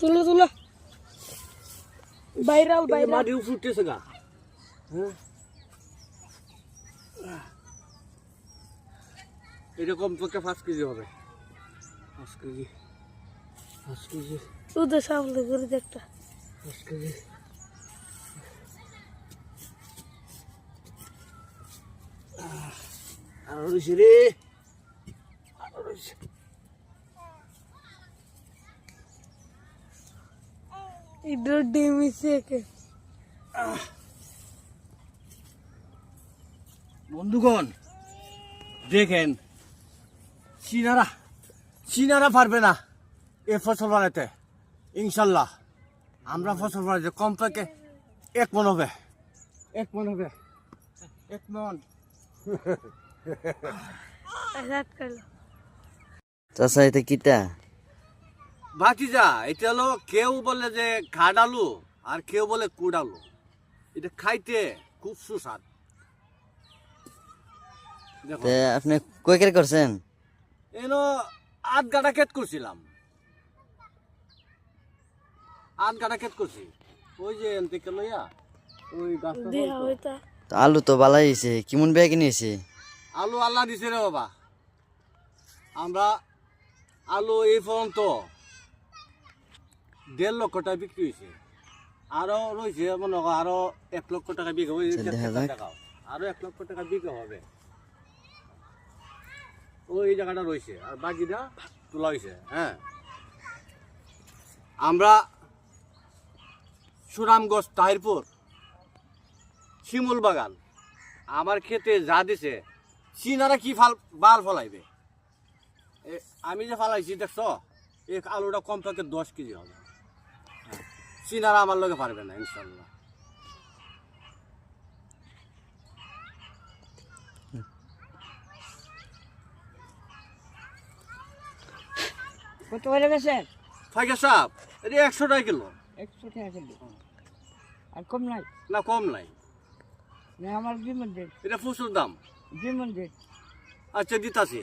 তুলো তুলো viral viral মাটি ফুটতেছে গা হ্যাঁ এটা কমপক্ষে 5 কেজি হবে 5 কেজি তুই সামনে করে একটা 5 কেজি আরো রয়েছে রে আরো রয়েছে ইডর ডিমিছে কে বন্ধুগণ দেখেন চীনারা পারবে না এ ফসল বানাতে ইনশাল্লাহ আমরা ফসল বানাতে কমপক্ষে 1 মণ হবে 1 মণ হবে 1 মণ আজাদ করলো চাচা এটা কিটা ভাতিজা এটা হলো কেউ বলে যে ঘাট আলু আর কেউ বলে কুড আলু এটা খাইতে খুব সুস্বাদ দেখো তে আপনি কয় কের করছেন এনো 8 গাড়া ক্ষেত করছিলাম 8 গাড়া ক্ষেত করছি ওই যে এনতে কে লইয়া ওই গাছটা দিয়া হইতা তো আলু তো বালাই হয়েছে কেমন বেয়া কিনেছে আলু আল্লাহ দিছে রে বাবা আমরা আলু এই পর্যন্ত 1.5 লক্ষ টাকা বিক্রি হয়েছে আরো রয়েছে মনে করো আরো 1 লক্ষ টাকা বিঘা ওই আরো 1 লক্ষ টাকা বিঘা হবে ওই জায়গাটা রয়েছে আর বাকিটা তোলা হয়েছে হ্যাঁ আমরা সুরামগঞ্জ তাহিরপুর শিমুল বাগান আমার ক্ষেতে যা দিছে চীনারা কি বাল ফলাইবে আমি যে ফালাইছি দেখছো এই আলুটা কমপক্ষে 10 কেজি হবে চীনারা আমার লগে পারবে না ইনশাল্লাহ কত করে গেছেন ফাইকা সাপ এটা 100 টাকা কিলো 100 টাকা কিলো আর কম নাই না কম নাই না আমার 2 মন এটা প্রচুর দাম 2 মন আচ্ছা দিতাছি